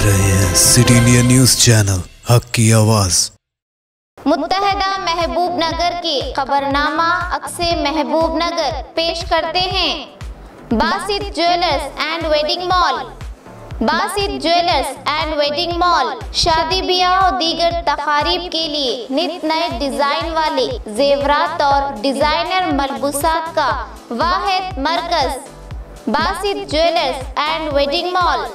रहे हैं city India news channel, हक की आवाज। मुत्तहदा महबूब नगर की खबरनामा अक्से महबूब नगर पेश करते हैं। Basit jewellers and wedding mall. Basit jewellers and wedding mall शादी ब्याह और दीगर तकारीब के लिए नित नए डिजाइन वाले जेवरात और डिजाइनर मलबूसात का वाहिद मरकज Basit jewellers and wedding mall.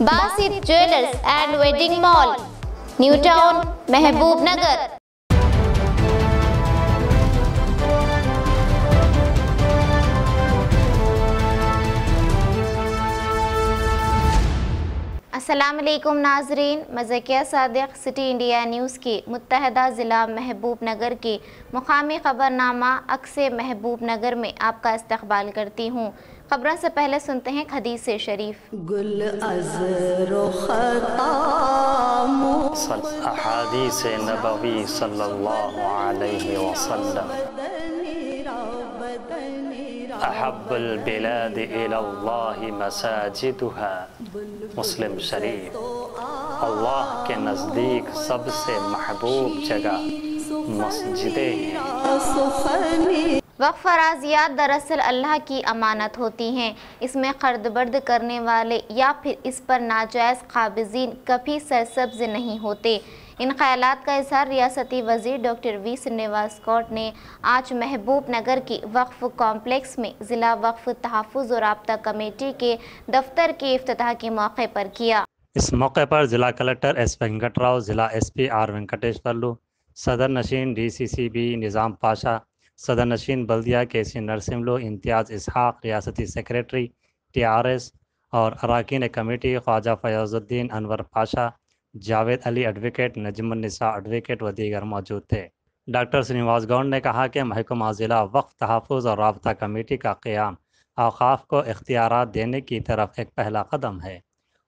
Basit jewellers and wedding mall, new town, Mahbub Nagar. अस्सलाम वालेकुम नाजरीन, मज़किया सादिक सिटी इंडिया न्यूज़ के मुत्तहदा ज़िला महबूब नगर के मुकामी ख़बरनामा अक्से महबूब नगर में आपका इस्तक़बाल करती हूँ। खबरों से पहले सुनते हैं हदीस शरीफ। गुल अहादीस नबवी सल्लल्लाहु अलैहि वसल्लम अहब्बुल बिलाद इलल्लाहि मसाजिदुहा। मुस्लिम शरीफ। अल्लाह के नज़दीक सबसे महबूब जगह मस्जिदें हैं। वक्फ अराज़ियात दरअसल अल्लाह की अमानत होती हैं। इसमें खर्द-बर्द करने वाले या फिर इस पर नाजायज़ काबिज़ीन कभी सरसब्ज़ नहीं होते। इन ख़यालात का इज़हार रियासती वज़ीर डॉक्टर वी श्रीनिवास गौड़ ने आज महबूब नगर की वक्फ कॉम्प्लेक्स में ज़िला वक्फ तहफ़्फ़ुज़ और राब्ता कमेटी के दफ्तर के इफ्तिताह के मौके पर किया। इस मौके पर ज़िला कलेक्टर एस वेंकटराव, ज़िला SP आर वेंकटेश्वरलू, सदर नशीन DCCB निज़ाम पाशा, सदर नशीन बल्दिया KC नरसिम्हलू, इम्तियाज़ इसहाक़, रियासती सेक्रेटरी TRS और अरकान committee Khwaja Fayazuddin Anwar Pasha, Javed Ali advocate, Najmunnisa advocate व दीगर मौजूद थे। डॉक्टर श्रीनिवास गौड़ ने कहा कि महकमा ज़िला वक्फ तहफ़्फ़ुज़ और राब्ता कमेटी का क़याम औक़ाफ़ को इख्तियारात देने की तरफ एक पहला कदम है।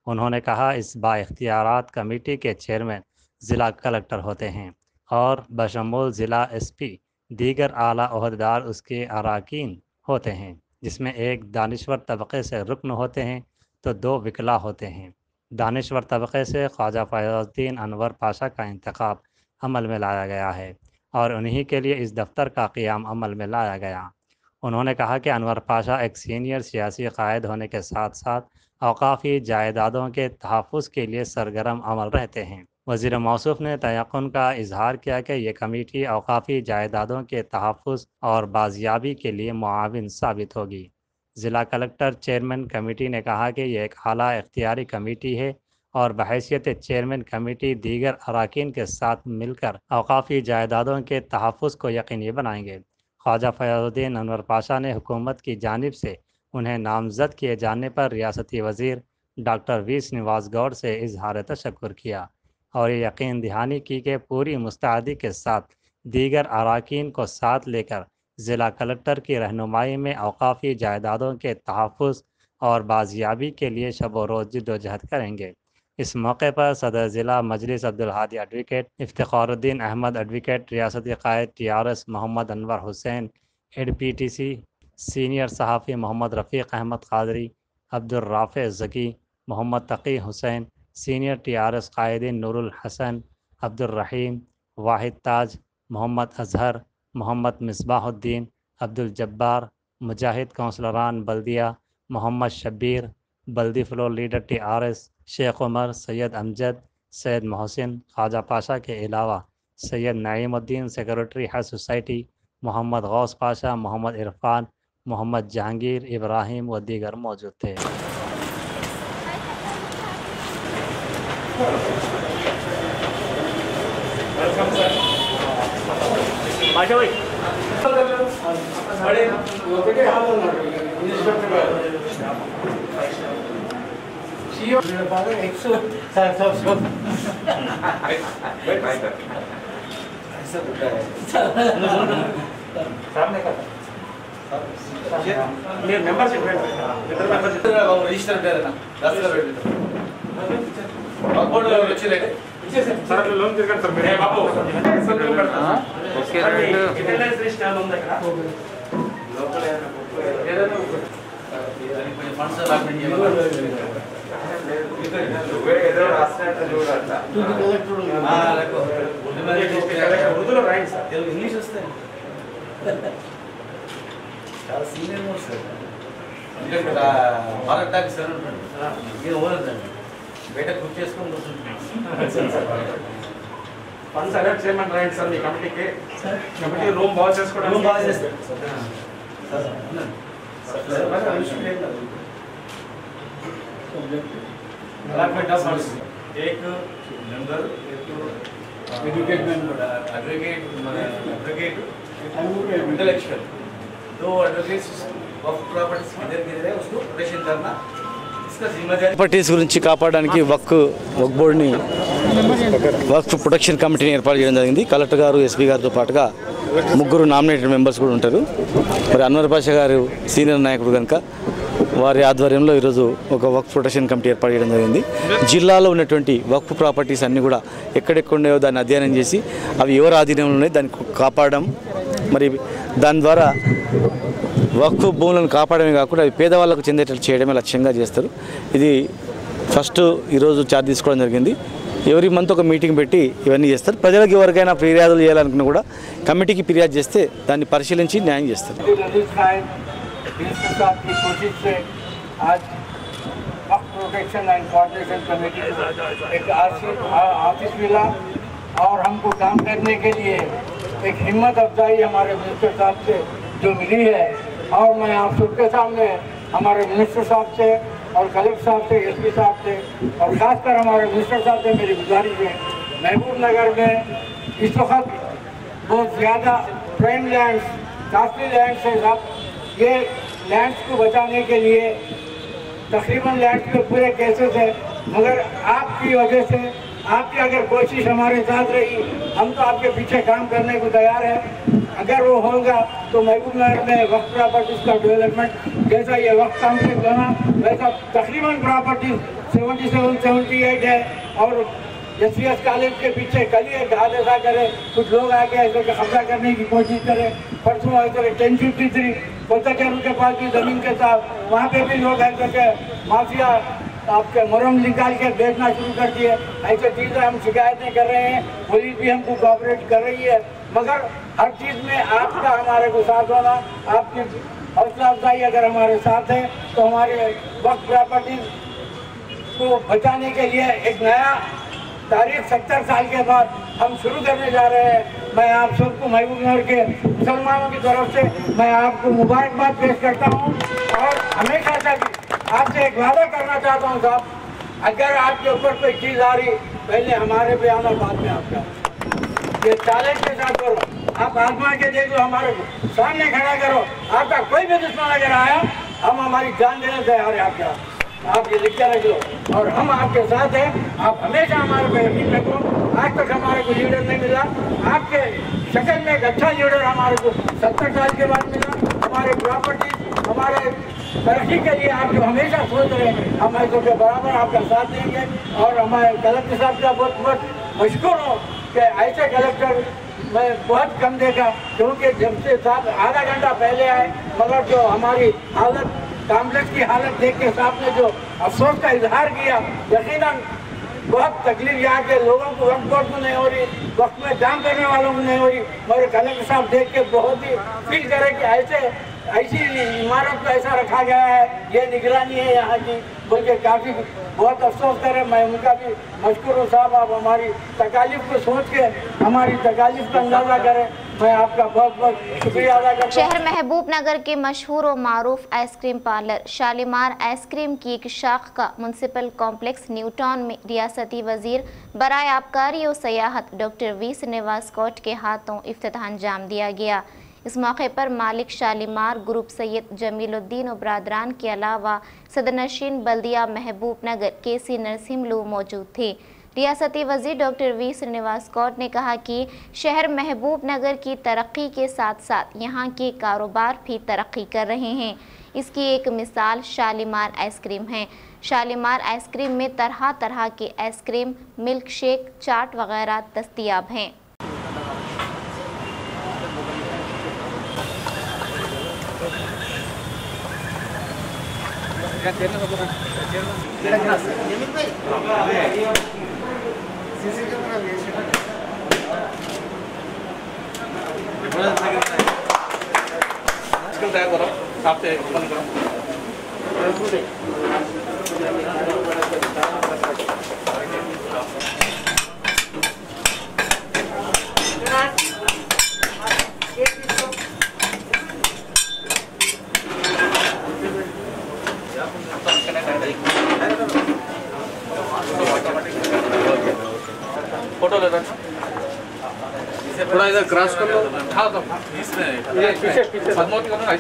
उन्होंने कहा इस बाइख्तियारात कमेटी के चेयरमैन ज़िला कलेक्टर होते हैं और बशमूल ज़िला SP दीगर आला ओहदेदार उसके अरकान होते हैं, जिसमें एक दानिश्वर तबक़े से रुकन होते हैं तो 2 विकला होते हैं। दानिश्वर तबक़े से ख्वाजा फयाज़ुद्दीन अनवर पाशा का इंतखाब अमल में लाया गया है और उन्हीं के लिए इस दफ्तर का क़याम अमल में लाया गया। उन्होंने कहा कि अनवर पाशा एक सीनियर सियासी क़ायद होने के साथ साथ औक़ाफ़ी जायदादों के तहफ़्फ़ुज़ के लिए सरगर्म अमल रहते हैं। वज़ीर मौसूफ़ ने तयक़्क़ुन का इजहार किया कि ये कमेटी औक़ाफ़ी जायदादों के तहफ़्फ़ुज़ और बाज़ियाबी के लिए मुआविन साबित होगी। ज़िला कलेक्टर चेयरमैन कमेटी ने कहा कि यह एक आला इख्तियारी कमेटी है और बहैसियत चेयरमैन कमेटी दीगर अरकान के साथ मिलकर औक़ाफ़ी जायदादों के तहफ़्फ़ुज़ को यकीनी बनाएंगे। ख्वाजा फयाज़ुद्दीन अनवर पाशा ने हुकूमत की जानिब से उन्हें नामज़द किए जाने पर रियासती वज़ीर डॉक्टर वी श्रीनिवास गौड़ से इजहार तशक्कुर किया और ये यकीन दहानी की कि पूरी मुस्तैदी के साथ दीगर अरकान को साथ लेकर ज़िला कलेक्टर की रहनुमाई में औक़ाफ़ी जायदादों के तहफ़्फ़ुज़ और बाज़ियाबी के लिए शब व रोज़ जद्दोजहद करेंगे। इस मौके पर सदर ज़िला मजलिस अब्दुल हादी एडवोकेट, इफ्तिखारुद्दीन अहमद एडवोकेट, रियासती क़ायद TRS Mohammed Anwar Hussain, ADPTC senior सहाफ़ी मोहम्मद रफ़ीक़ अहमद क़ादरी, अब्दुल राफ़े ज़की, मोहम्मद तक़ी हुसैन, सीनियर TRS क़ायदीन नूरुल हसन, अब्दुल रहीम, वाहिद ताज, मोहम्मद अज़हर, मोहम्मद मिसबाहुद्दीन, अब्दुल जब्बार, मुजाहिद कौंसलरान बल्दिया, मोहम्मद शब्बीर, बल्दी floor leader TRS, Sheikh Umar, Syed Amjad, Syed Mohsin, Khwaja Pasha के अलावा सैयद नईमुद्दीन सेक्रेटरी हज सोसाइटी, मोहम्मद गौस पाशा, मोहम्मद इरफान, मोहम्मद जहांगीर, इब्राहिम व दीगर मौजूद थे। ఫండ్స్ इंग्लिश వస్తాయి చాలా సీనియర్ మోస్ట్ సార్ ఇక్కడ భారత్ డాక్ సార్ ఉంటాడు నేను ఓనర్దండి బయట కుక్ చేసుకొని కూర్చుంటున్నాను ఫండ్స్ అలర్ట్ చేయమని రాయండి సార్ మీ కమిటీకి కమిటీ రూమ్ బాగా చేసుకోవడానికి రూమ్ బాగా చేస్తారు సార్ अलॉटमेंट ऑफ फंड्स एक member advocate member advocate intellectual दो एडवोकेट्स ऑफ प्रॉपर्टीज किधर है उसको प्रोटेक्शन करना इसका जिम्मेदारी ప్రాపర్టీస్ గురించి కాపాడడానికి వక్ఫ్ బోర్డుని వక్ఫ్ ప్రొటెక్షన్ కమిటీని ఏర్పాటు చేయడం జరిగింది. కలెక్టర్ గారు ఎస్పీ గారితో పాటుగా ముగ్గురు నామినేటెడ్ మెంబర్స్ కూడా ఉంటారు. మరి అన్వర్ పాషా గారు సీనియర్ నాయకుడు కనుక వారి ఆధ్వర్యంలో ఈరోజు ఒక వక్ఫ్ ప్రొటెక్షన్ కమిటీ ఏర్పాటు చేయడం జరిగింది. జిల్లాలో ఉన్నటువంటి వక్ఫ్ ప్రాపర్టీస్ అన్నీ కూడా ఎక్కడెక్కడ ఉన్నాయో దాన్ని అధ్యయనం చేసి అవి ఎవరి ఆధీనంలో ఉన్నాయి దాన్ని కాపాడడం, మరి దాని ద్వారా వక్ఫ్ భూములను కాపాడమే కాకుండా అవి పేదవాళ్ళకు చెందేటట్టు చేయడమే లక్ష్యంగా చేస్తారు. ఇది ఫస్ట్ ఈరోజు ఛార్జ్ తీసుకోవడం జరిగింది. ఎవరి మంత్ ఒక మీటింగ్ పెట్టి ఇవన్నీ చేస్తారు. ప్రజలకు ఎవరికైనా ఫిర్యాదులు చేయాలనుకున్నా కూడా కమిటీకి ఫిర్యాదు చేస్తే దాన్ని పరిశీలించి న్యాయం చేస్తారు. की कोशिश से आज वक्फ प्रोटेक्शन एंड कोऑर्डिनेशन कमेटी एक ऑफिस मिला और हमको काम करने के लिए एक हिम्मत अफजाई हमारे मिनिस्टर साहब से जो मिली है। और मैं आप सबके सामने हमारे मिनिस्टर साहब से और कलेक्टर साहब से, एसपी साहब से और खासकर हमारे मिनिस्टर साहब से मेरी गुजारिश है, महबूब नगर में इस वक्त बहुत ज़्यादा प्राइम लैंड्स, कास्टली लैंड्स है साहब। ये लैंड्स को बचाने के लिए तकरीबन लैंड्स के पूरे केसेस है, मगर आपकी वजह से आपकी अगर कोशिश हमारे साथ रही, हम तो आपके पीछे काम करने को तैयार है। अगर वो होगा तो महबूब नगर में वक्फ प्रॉपर्टीज का डेवलपमेंट जैसा ये वक्फ काउंसिल बना वैसा तकरीबन प्रॉपर्टीज 77-78 है। और एससीएस कॉलेज के पीछे कल ही एक हादसा करे, कुछ लोग आके ऐसे कब्जा करने की कोशिश करे। परसों ऐसे 1053 कोतकेरू के पास भी जमीन के साथ वहाँ पे भी लोग ऐसे के माफिया आपके मुरम निकाल के बेचना शुरू कर दिए। ऐसे चीज़ें हम शिकायतें कर रहे हैं, पुलिस भी हमको कोऑपरेट कर रही है, मगर हर चीज़ में आपका हमारे को साथ होना, आपकी हौसला अफजाई अगर हमारे साथ है तो हमारे वक्फ प्रॉपर्टी को बचाने के लिए एक नया तारीख 70 साल के बाद हम शुरू करने जा रहे हैं। मैं आप सबको महबूब नगर के मुसलमानों की तरफ से मैं आपको मुबारकबाद पेश करता हूँ। और हमेशा से भी आपसे एक वादा करना चाहता हूँ साहब, अगर आपके ऊपर कोई चीज़ आ रही पहले हमारे पे आना, बाद में आपका। ये चैलेंज के साथ करो, आप आजमा के देख लो, हमारे सामने खड़ा करो। आपका कोई भी दुश्मन अगर आया हम हमारी जान देने तैयार है आपके, आप ये लिख के रख लो। और हम आपके साथ हैं, आप हमेशा हमारे पे यकीन रखो। आज तक हमारे को लीडर नहीं मिला, आपके शक्ल में एक अच्छा लीडर हमारे को 70 साल के बाद मिला। हमारे प्रॉपर्टी, हमारे तरक्की के लिए आप जो हमेशा सोच रहे हैं, हम ऐसे के बराबर आपका साथ देंगे। और हमारे कलेक्टर साहब का बहुत बहुत मशकूर हूँ कि ऐसे कलेक्टर मैं बहुत कम देखा, क्योंकि जब से साहब आधा घंटा पहले आए, मगर जो हमारी हालत कॉम्प्लेक्स की हालत देख के साहब ने जो अफसोस का इजहार किया, यकीनन बहुत तकलीफ यहाँ के लोगों को, वक्त बोर्ड को नहीं हो रही, वक्त में काम करने वालों को नहीं हो रही, मगर कलेक्टर साहब देख के बहुत ही फील करे कि ऐसी इमारत को ऐसा रखा गया है, ये निगरानी है यहाँ की, बोल के काफ़ी बहुत अफसोस करे। मैं उनका भी मशकूर हूँ साहब, आप हमारी तकालीफ को सोच के हमारी तकालीफ का अंदाज़ा करें। मैं आपका बहुत बहुत शुक्रिया अदा करता हूँ। शहर महबूब नगर के मशहूर और मारूफ आइसक्रीम पार्लर शालीमार आइसक्रीम की एक शाख का म्यूनसिपल कॉम्प्लेक्स न्यू टाउन में रियासती वजीर बराए आबकारी और सयाहत डॉक्टर वी श्रीनिवास कोट के हाथों इफ्तिताह अंजाम दिया गया। इस मौके पर मालिक शालीमार ग्रुप सैयद जमीलुद्दीन और बरादरान के अलावा सदरनशीन बल्दिया महबूब नगर केसी नरसिम्लू मौजूद थे। रियासती वजीर डॉक्टर वी श्रीनिवास कोट ने कहा कि शहर महबूब नगर की तरक्की के साथ साथ यहाँ के कारोबार भी तरक्की कर रहे हैं। इसकी एक मिसाल शालीमार आइसक्रीम है। शालीमार आइसक्रीम में तरह तरह के आइसक्रीम, मिल्क शेक, चाट वगैरह दस्तयाब हैं। आपसे बंद करो। फोटो ले थोड़ा इधर क्रॉस कर लो। हाँ तो ये पीछे पीछे पद्मावती करना है।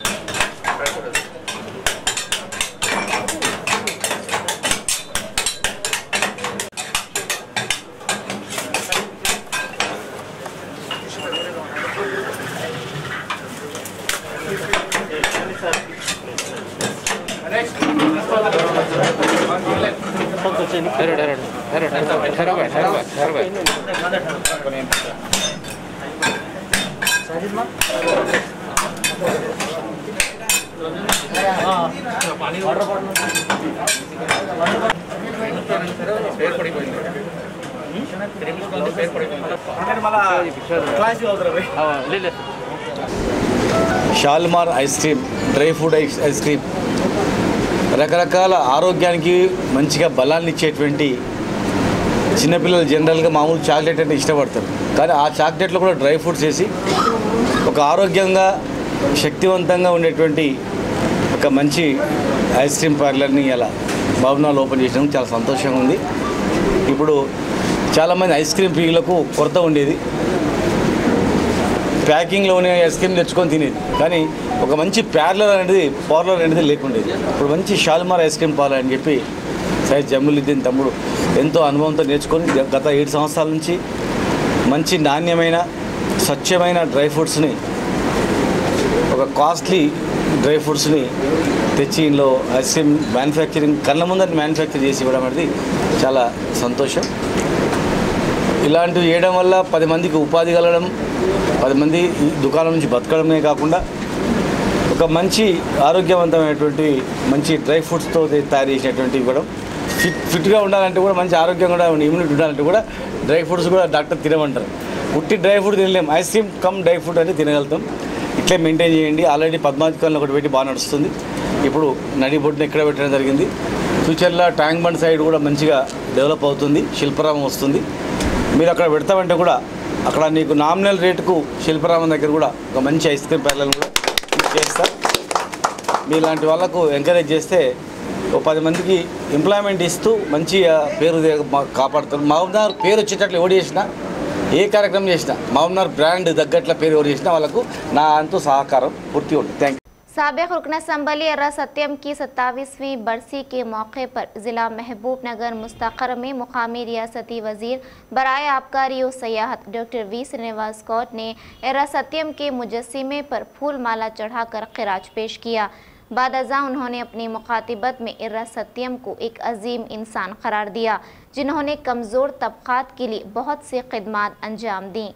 Shalimar ice cream, dry fruit ice cream రకరకాల ఆరోగ్యానికి మంచిగా బలాన్ని ఇచ్చేటువంటి చిన్నపిల్లలు జనరల్గా మామూలు చాక్లెట్ అంటే ఇష్టపడతారు. కానీ ఆ చాక్లెట్లో కూడా డ్రై ఫ్రూట్స్ వేసి ఒక ఆరోగ్యంగా శక్తివంతంగా ఉండేటువంటి ఒక మంచి ఐస్ క్రీమ్ పార్లర్ని ఇలా భవనాలు ఓపెన్ చేయడం చాలా సంతోషంగా ఉంది. ఇప్పుడు చాలామంది ఐస్ క్రీమ్ ప్రియులకు కొరత ఉండేది. ప్యాకింగ్లోనే ఐస్ క్రీమ్ తెచ్చుకొని తినేది, కానీ ఒక మంచి పార్లర్ అనేది లేకుండేది. ఇప్పుడు మంచి షాల్మార్ ఐస్ క్రీమ్ పార్లర్ అని చెప్పి సైజ్ జమ్ములుద్దీన్ తమ్ముడు ఎంతో అనుభవంతో నేర్చుకొని గత 7 సంవత్సరాల నుంచి మంచి నాణ్యమైన స్వచ్ఛమైన డ్రై ఫ్రూట్స్ని, ఒక కాస్ట్లీ డ్రై ఫ్రూట్స్ని తెచ్చి ఇందులో ఐస్ క్రీమ్ మ్యానుఫ్యాక్చరింగ్ కళ్ళ ముందర మ్యానుఫ్యాక్చర్ చేసి ఇవ్వడం అనేది చాలా సంతోషం. ఇలాంటివి చేయడం వల్ల 10 మందికి ఉపాధి కలగడం, 10 మంది ఈ దుకాణం నుంచి బతకడమే కాకుండా ఒక మంచి ఆరోగ్యవంతమైనటువంటి మంచి డ్రై ఫ్రూట్స్తో తయారు చేసినటువంటి ఇవ్వడం. ఫిట్గా ఉండాలంటే కూడా, మంచి ఆరోగ్యంగా కూడా, ఇమ్యూనిటీ ఉండాలంటే కూడా డ్రై ఫ్రూట్స్ కూడా డాక్టర్ తినమంటారు. ఉట్టి డ్రై ఫ్రూట్ తినలేము, ice cream come dry fruit అని తినగలుగుతాం. ఇట్లే మెయింటైన్ చేయండి. ఆల్రెడీ పద్మావతిలో ఒకటి పెట్టి బాగా నడుస్తుంది. ఇప్పుడు నడిబొడ్డుని ఇక్కడ పెట్టడం జరిగింది. ఫ్యూచర్లో ట్యాంక్ బండ్ సైడ్ కూడా మంచిగా డెవలప్ అవుతుంది, శిల్పరామం వస్తుంది. మీరు అక్కడ పెడతామంటే కూడా అక్కడ నీకు నామినల్ రేటుకు శిల్పరామం దగ్గర కూడా ఒక మంచి ఐస్ క్రీమ్ పార్లర్ కూడా చేస్తారు. మీలాంటి వాళ్ళకు ఎంకరేజ్ చేస్తే ఒక 10 మందికి ఎంప్లాయ్మెంట్ ఇస్తూ మంచి పేరు కాపాడుతారు. మహబూబ్నగర్ పేరు వచ్చేటట్లు ఎవరు చేసినా, ఏ కార్యక్రమం చేసినా, మహబూబ్నగర్ బ్రాండ్ తగ్గట్ల పేరు ఎవరు చేసినా వాళ్ళకు నా అంతు సహకారం పూర్తి ఉంటుంది. Thank you. साबिक़ रुकन असम्बली अर्रा सत्यम की 27वीं बरसी के मौके पर ज़िला महबूबनगर मुस्तक़र में मुकामी रियासती वज़ीर बराए आबकारी और सयाहत डॉक्टर वी श्रीनिवास कौर ने अर्रा सत्यम के मुजस्सिमे पर फूल माला चढ़ाकर ख़िराज पेश किया। बाद अज़ा उन्होंने अपनी मुखातिबत में अर्रा सत्यम को एक अजीम इंसान करार दिया, जिन्होंने कमज़ोर तबक़ात के लिए बहुत सी खिदमात अंजाम दी।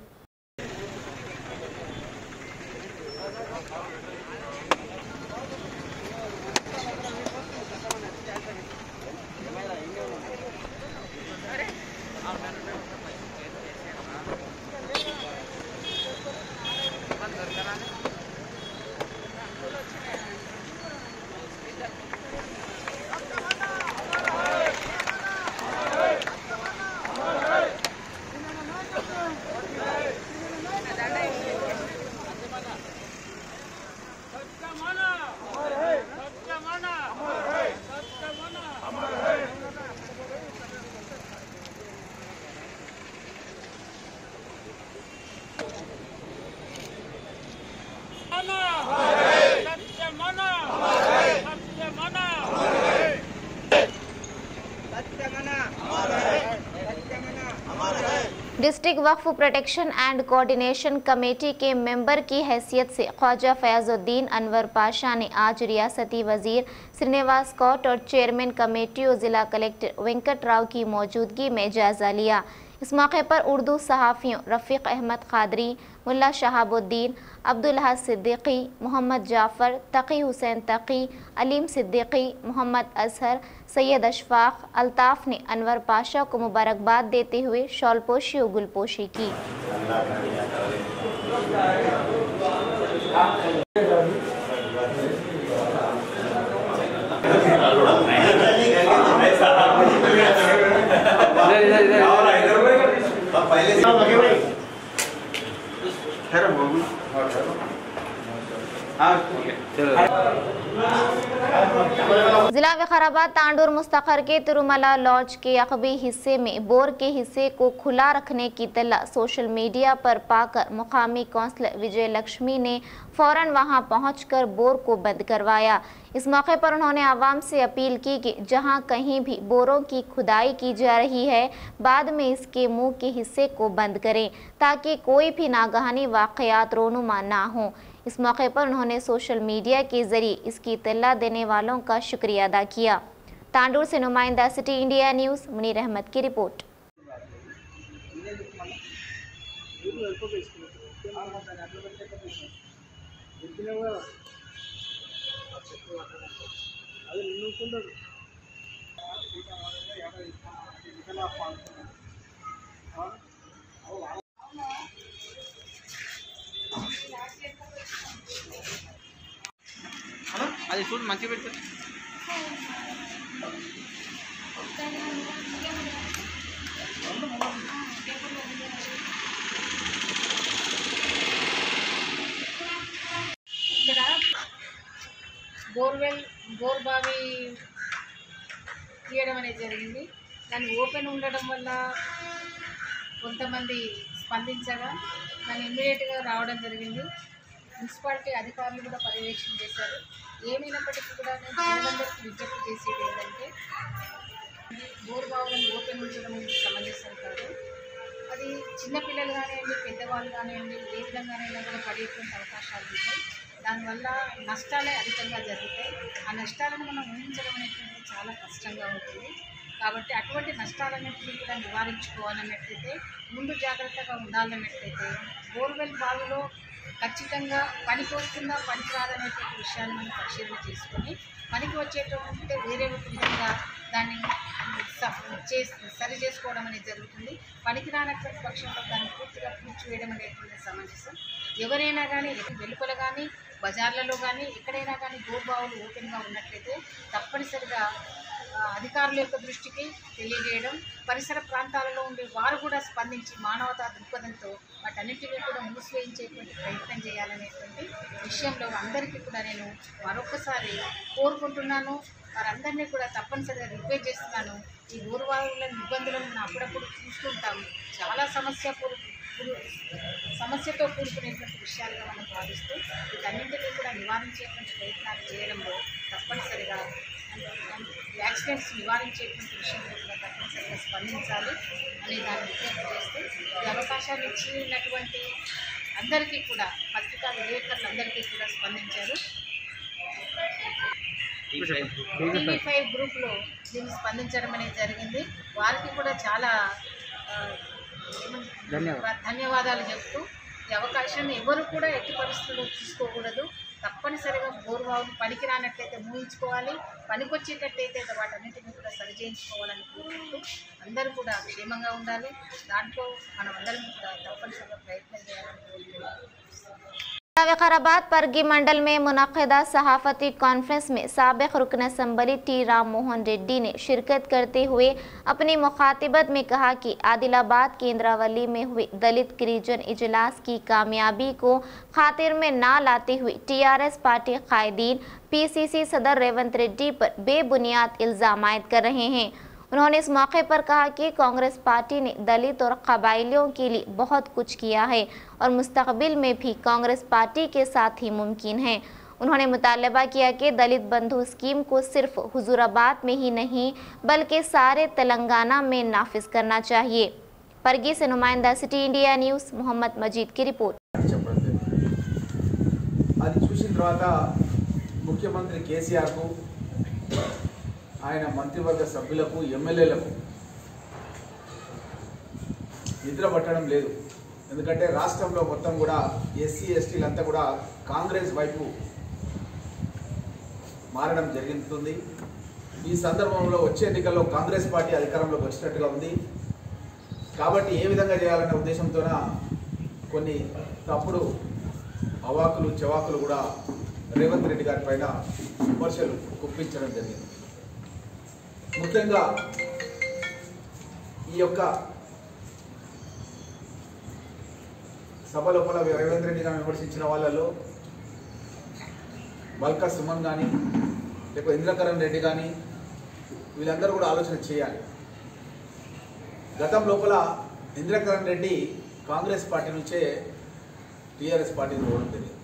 District Waqf protection and coordination committee के मेंबर की हैसियत से ख्वाजा फयाजुद्दीन अनवर पाशा ने आज रियासती वजीर श्रीनिवास कौर और चेयरमैन कमेटी और ज़िला कलेक्टर वेंकट राव की मौजूदगी में जायज़ा लिया। इस मौके पर उर्दू सहाफ़ियों रफ़ीक अहमद क़ादरी, मुल्ला शहाबुद्दीन, अब्दुल हक सिद्दीकी, मोहम्मद जाफ़र, तक़ी हुसैन तक़ी, अलीम सिद्दीकी, मोहम्मद अजहर, सैयद अशफाक, अल्ताफ़ ने अनवर पाशा को मुबारकबाद देते हुए शॉलपोशी और गुलपोशी की। जिला विकाराबाद तांडूर मुस्तखर के तिरुमला लॉज के अकबी हिस्से में बोर के हिस्से को खुला रखने की इत्तला सोशल मीडिया पर पाकर मुकामी काउंसलर विजय लक्ष्मी ने फौरन वहां पहुंचकर बोर को बंद करवाया। इस मौके पर उन्होंने आवाम से अपील की कि जहां कहीं भी बोरों की खुदाई की जा रही है बाद में इसके मुंह के हिस्से को बंद करें ताकि कोई भी नागहानी वाकयात रोनुमा ना हो। इस मौके पर उन्होंने सोशल मीडिया के जरिए इसकी इत्तला देने वालों का शुक्रिया अदा किया। तांडूर से नुमाइंदा city India news Munir Ahmed की रिपोर्ट। అది చూడు మంచిగా పెట్టు ఇక్కడ బోర్ బావి తీయడం అనేది జరిగింది। దాన్ని ఓపెన్ ఉండడం వల్ల కొంతమంది స్పందించగా దాన్ని ఇమ్మీడియట్గా రావడం జరిగింది। మున్సిపాలిటీ అధికారులు కూడా పర్యవేక్షణ చేశారు। ఏమైనప్పటికీ కూడా ప్రజలందరికీ విజ్ఞప్తి చేసేది ఏంటంటే బోర్ బావులను ఓపెన్ ఉంచడం సమంజసం కాదు। అది చిన్నపిల్లలు కానివ్వండి పెద్దవాళ్ళు కానివ్వండి ఏ విధంగానైనా కూడా పడేటువంటి అవకాశాలు ఉంటాయి। దానివల్ల నష్టాలే అధికంగా జరుగుతాయి। ఆ నష్టాలను మనం ఊహించడం అనేటువంటిది చాలా కష్టంగా ఉంటుంది। కాబట్టి అటువంటి నష్టాలన్నింటినీ కూడా నివారించుకోవాలన్నట్లయితే ముందు జాగ్రత్తగా ఉండాలన్నట్లయితే బోర్వెల్ బావిలో ఖచ్చితంగా పనికి వస్తుందా పనికి రాదనేటువంటి విషయాన్ని మనం పరిశీలన చేసుకొని పనికి వచ్చేటంటే వేరే విధంగా దాన్ని సరి చేసుకోవడం అనేది జరుగుతుంది। పనికి రానటువంటి పక్షంలో దాన్ని పూర్తిగా పూడ్చివేయడం అనేటువంటి సమంజసం। ఎవరైనా కానీ వెలుపల కానీ బజార్లలో కానీ ఎక్కడైనా కానీ బోర్ బావులు ఓపెన్గా ఉన్నట్లయితే తప్పనిసరిగా అధికారుల యొక్క దృష్టికి తెలియజేయడం, పరిసర ప్రాంతాలలో ఉండే వారు కూడా స్పందించి మానవతా దృక్పథంతో వాటన్నింటినీ కూడా మూసివేయించేటువంటి ప్రయత్నం చేయాలనేటువంటి విషయంలో అందరికీ కూడా నేను మరొకసారి కోరుకుంటున్నాను। వారందరినీ కూడా తప్పనిసరిగా రిక్వెస్ట్ చేస్తున్నాను। ఈ బోరువాగుల ఇబ్బందులను మనం అప్పుడప్పుడు చూస్తుంటాము। చాలా సమస్యతో కూడుకునేటువంటి విషయాలుగా మనం భావిస్తూ వీటన్నింటినీ కూడా నివారించేటువంటి ప్రయత్నాలు చేయడంలో తప్పనిసరిగా యాక్సిడెంట్స్ నివారించేటువంటి విషయంలో కూడా తప్పనిసరిగా స్పందించాలి అనే దాన్ని విజ్ఞప్తి చేస్తూ ఈ అవకాశాలు ఇచ్చినటువంటి అందరికీ కూడా పత్రికా విలేకరులందరికీ కూడా స్పందించారు। టీవీ5 గ్రూప్లో దీన్ని స్పందించడం అనేది జరిగింది। వారికి కూడా చాలా ధన్యవాదాలు చెప్తూ ఈ అవకాశాన్ని ఎవరు కూడా ఎట్టి పరిస్థితుల్లో తీసుకోకూడదు। తప్పనిసరిగా బోర్బావులు పనికి రానట్లయితే మూయించుకోవాలి, పనికి వచ్చేటట్టయితే వాటన్నింటినీ కూడా సరిచేయించుకోవాలని కోరుకుంటూ అందరూ కూడా క్షేమంగా ఉండాలి। దాంట్లో మనం అందరం కూడా తప్పనిసరిగా ప్రయత్నం చేయాలని కోరుకుంటున్నాం। विकाराबाद परगी मंडल में मुनक़िदा सहाफ़ती कॉन्फ्रेंस में साबिक़ रुकन असम्बली टी राम मोहन रेड्डी ने शिरकत करते हुए अपनी मुखातिबत में कहा कि आदिलाबाद केंद्रावली में हुए दलित गिरिजन इजलास की कामयाबी को खातिर में ना लाते हुए टीआरएस पार्टी कायदीन पीसीसी सदर रेवंत रेड्डी पर बेबुनियाद इल्ज़ाम आयद कर रहे हैं। उन्होंने इस मौके पर कहा कि कांग्रेस पार्टी ने दलित और कबाइलियों के लिए बहुत कुछ किया है और मुस्तकबिल में भी कांग्रेस पार्टी के साथ ही मुमकिन है। उन्होंने मुतालबा किया कि दलित बंधु स्कीम को सिर्फ हुजूराबाद में ही नहीं बल्कि सारे तेलंगाना में नाफिज करना चाहिए। परगी से नुमाइंदा सिटी इंडिया न्यूज़ मोहम्मद मजीद की रिपोर्ट। అది చూసిన తర్వాత ముఖ్యమంత్రి కేసీఆర్ కు ఆయన మంత్రివర్గ సభ్యులకు ఎమ్మెల్యేలకు నిద్ర పట్టడం లేదు। ఎందుకంటే రాష్ట్రంలో మొత్తం కూడా ఎస్సీ ఎస్టీలంతా కూడా కాంగ్రెస్ వైపు మారడం జరుగుతుంది। ఈ సందర్భంలో వచ్చే ఎన్నికల్లో కాంగ్రెస్ పార్టీ అధికారంలోకి వచ్చినట్టుగా ఉంది కాబట్టి ఏ విధంగా చేయాలనే ఉద్దేశంతోన కొన్ని తప్పుడు అవాకులు చవాకులు కూడా రేవంత్ రెడ్డి గారి పైన విమర్శలు గుప్పించడం జరిగింది। ముఖ్యంగా ఈ యొక్క సభ లోపల రేవంత్ రెడ్డి గారిని విమర్శించిన వాళ్ళలో బల్కా సుమన్ కానీ లేకపోతే ఇంద్రకరణ్ రెడ్డి కానీ వీళ్ళందరూ కూడా ఆలోచన చేయాలి. గతం లోపల ఇంద్రకరణ్ రెడ్డి కాంగ్రెస్ పార్టీ నుంచే టీఆర్ఎస్ పార్టీని పోవడం జరిగింది.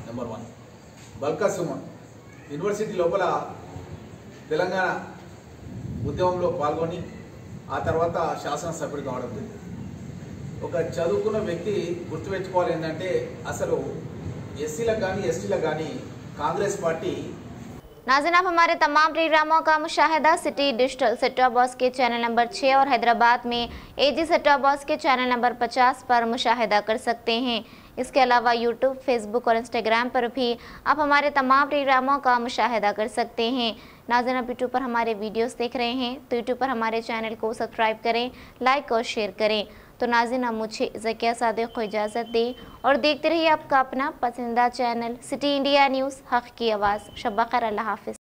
నెంబర్ 1. బల్కా సుమన్ యూనివర్సిటీ లోపల తెలంగాణ ఉద్యమంలో పాల్గొని ఆ తర్వాత శాసనసభ్యుడు కావడం జరిగింది. ఒక చదువుకున్న వ్యక్తి గుర్తుపెట్టుకోవాలి ఏంటంటే అసలు ఎస్సీలకు కానీ ఎస్టీలకు కానీ कांग्रेस पार्टी। नाज़रीन, आप हमारे तमाम प्रोग्रामों का मुशाहिदा city digital set top box के चैनल नंबर 6 और हैदराबाद में एजी सेट टॉप बॉक्स के चैनल नंबर 50 पर मुशाहिदा कर सकते हैं। इसके अलावा यूट्यूब, फेसबुक और इंस्टाग्राम पर भी आप हमारे तमाम प्रोग्रामों का मुशाहिदा कर सकते हैं। नाज़रीन, आप यूट्यूब पर हमारे वीडियोस देख रहे हैं तो यूट्यूब पर हमारे चैनल को सब्सक्राइब करें, लाइक और शेयर करें। तो नाज़रीन, अब मुझे ज़किया सादिक को इजाज़त दें और देखते रहिए आपका अपना पसंदीदा चैनल सिटी इंडिया न्यूज़, हक़ की आवाज़। शब ख़ैर, अल्लाह हाफ़िज़।